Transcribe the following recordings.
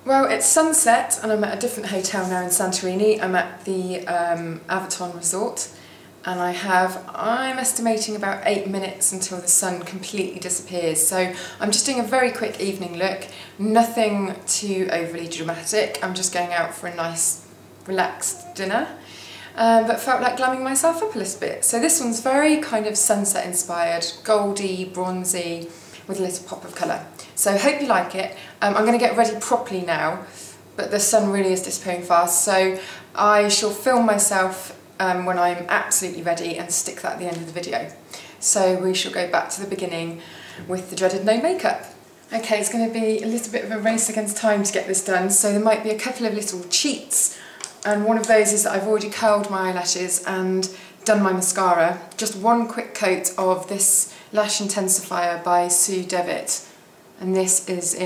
Well, it's sunset and I'm at a different hotel now in Santorini. I'm at the Avaton Resort and I'm estimating about 8 minutes until the sun completely disappears. So I'm just doing a very quick evening look, nothing too overly dramatic. I'm just going out for a nice relaxed dinner, but felt like glamming myself up a little bit. So this one's very kind of sunset inspired, goldy, bronzy, with a little pop of colour. So hope you like it. I'm going to get ready properly now, but the sun really is disappearing fast, so I shall film myself when I'm absolutely ready and stick that at the end of the video. So we shall go back to the beginning with the dreaded no makeup. Okay, it's going to be a little bit of a race against time to get this done, so there might be a couple of little cheats, and one of those is that I've already curled my eyelashes and done my mascara. Just one quick coat of this Lash Intensifier by Sue Devitt, and this is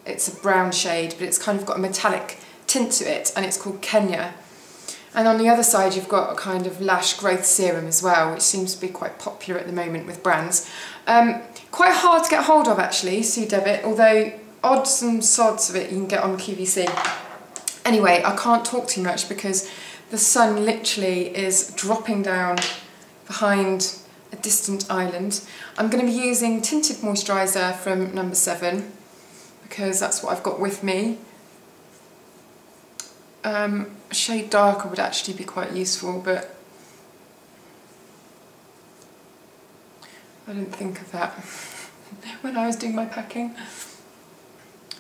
it's a brown shade, but it's kind of got a metallic tint to it, and it's called Kenya. And on the other side you've got a kind of lash growth serum as well, which seems to be quite popular at the moment with brands. Quite hard to get hold of actually, Sue Devitt, although odds and sods of it you can get on QVC. Anyway, I can't talk too much because the sun literally is dropping down behind a distant island. I'm going to be using tinted moisturiser from No. 7 because that's what I've got with me. A shade darker would actually be quite useful, but I didn't think of that when I was doing my packing.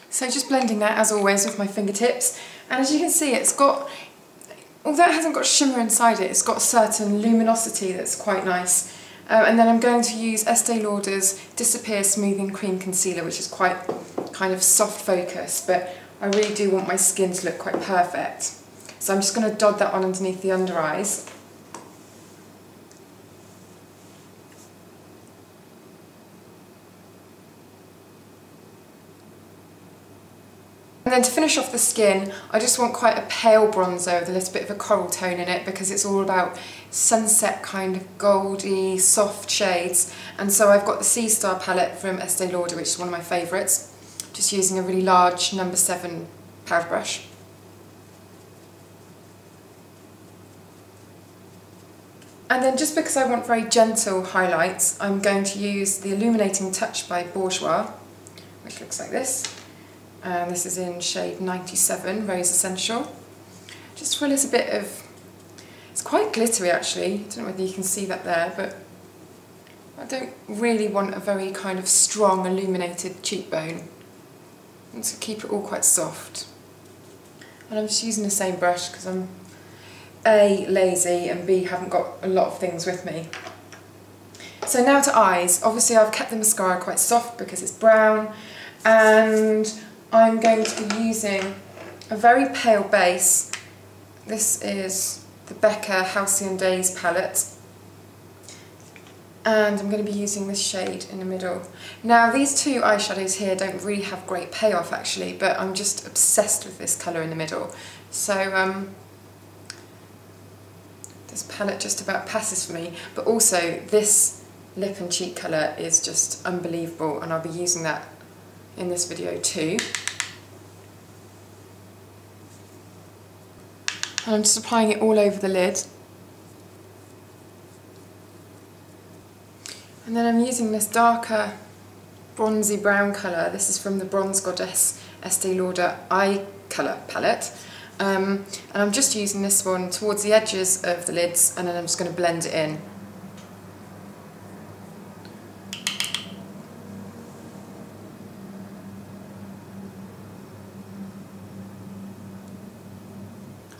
So just blending that as always with my fingertips, and as you can see it's got, although it hasn't got shimmer inside it, it's got a certain luminosity that's quite nice. And then I'm going to use Estee Lauder's Disappear Smoothing Cream Concealer, which is quite kind of soft focus, but I really do want my skin to look quite perfect. So I'm just going to dot that on underneath the under eyes. And then to finish off the skin, I just want quite a pale bronzer with a little bit of a coral tone in it, because it's all about sunset kind of goldy, soft shades. And so I've got the Sea Star palette from Estee Lauder, which is one of my favourites. Just using a really large No. 7 powder brush. And then just because I want very gentle highlights, I'm going to use the Illuminating Touch by Bourjois, which looks like this. And this is in shade 97, Rose Essential. Just for a little bit of, it's quite glittery actually, I don't know whether you can see that there, but I don't really want a very kind of strong illuminated cheekbone. And to keep it all quite soft. And I'm just using the same brush because I'm A, lazy, and B, haven't got a lot of things with me. So now to eyes. Obviously I've kept the mascara quite soft because it's brown, and I'm going to be using a very pale base. This is the Becca Halcyon Days palette, and I'm going to be using this shade in the middle. Now these two eyeshadows here don't really have great payoff actually, but I'm just obsessed with this colour in the middle. So this palette just about passes for me, but also this lip and cheek colour is just unbelievable, and I'll be using that in this video too. And I'm just applying it all over the lid. And then I'm using this darker bronzy brown colour. This is from the Bronze Goddess Estee Lauder Eye Colour palette. And I'm just using this one towards the edges of the lids, and then I'm just going to blend it in.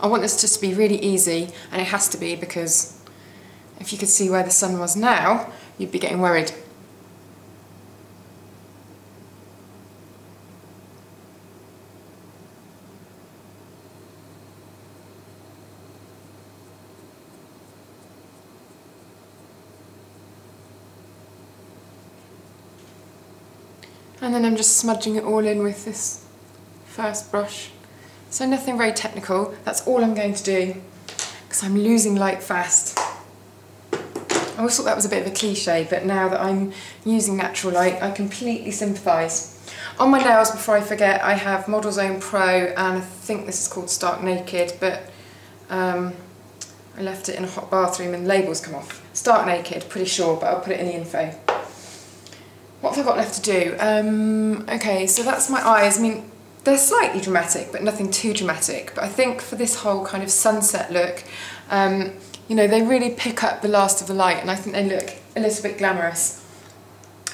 I want this just to be really easy, and it has to be because if you could see where the sun was now, you'd be getting worried. And then I'm just smudging it all in with this first brush. So nothing very technical, that's all I'm going to do, because I'm losing light fast. I always thought that was a bit of a cliche, but now that I'm using natural light, I completely sympathise. On my nails, before I forget, I have Model Zone Pro, and I think this is called Stark Naked, but I left it in a hot bathroom and the labels come off. Stark Naked, pretty sure, but I'll put it in the info. What have I got left to do? Okay, so that's my eyes. I mean, they're slightly dramatic, but nothing too dramatic. But I think for this whole kind of sunset look, you know, they really pick up the last of the light, and I think they look a little bit glamorous.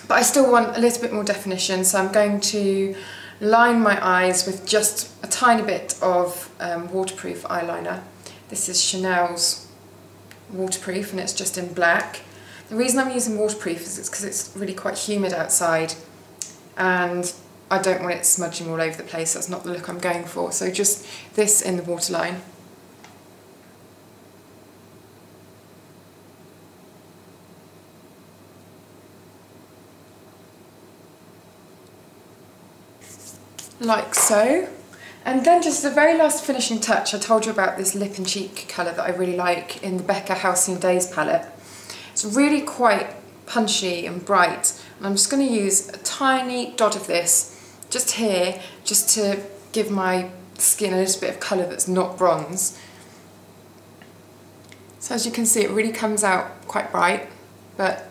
But I still want a little bit more definition, so I'm going to line my eyes with just a tiny bit of waterproof eyeliner. This is Chanel's waterproof, and it's just in black. The reason I'm using waterproof is because it's really quite humid outside, and I don't want it smudging all over the place. That's not the look I'm going for. So just this in the waterline. Like so. And then just the very last finishing touch, I told you about this lip and cheek colour that I really like in the Becca Halcyon Days palette. It's really quite punchy and bright, and I'm just going to use a tiny dot of this just here, just to give my skin a little bit of colour that's not bronze. So as you can see, it really comes out quite bright, but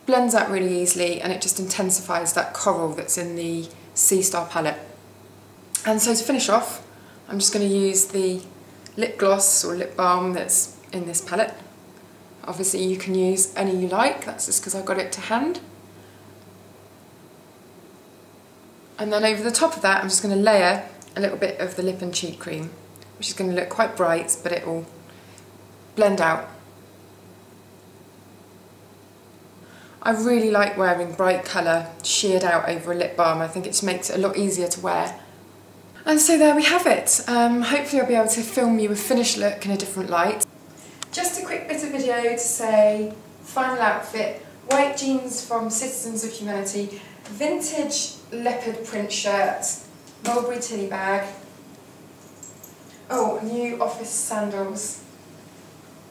blends out really easily, and it just intensifies that coral that's in the Sea Star palette. And so to finish off, I'm just going to use the lip gloss or lip balm that's in this palette. Obviously you can use any you like, that's just because I've got it to hand. And then over the top of that, I'm just going to layer a little bit of the lip and cheek cream, which is going to look quite bright, but it will blend out. I really like wearing bright colour sheared out over a lip balm. I think it just makes it a lot easier to wear. And so there we have it. Hopefully I'll be able to film you a finished look in a different light. Just a quick bit of video to say, final outfit, white jeans from Citizens of Humanity, vintage leopard print shirt, mulberry tilly bag, oh, new office sandals,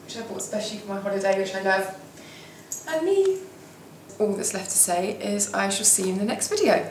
which I bought especially for my holiday, which I love, and me. All that's left to say is I shall see you in the next video.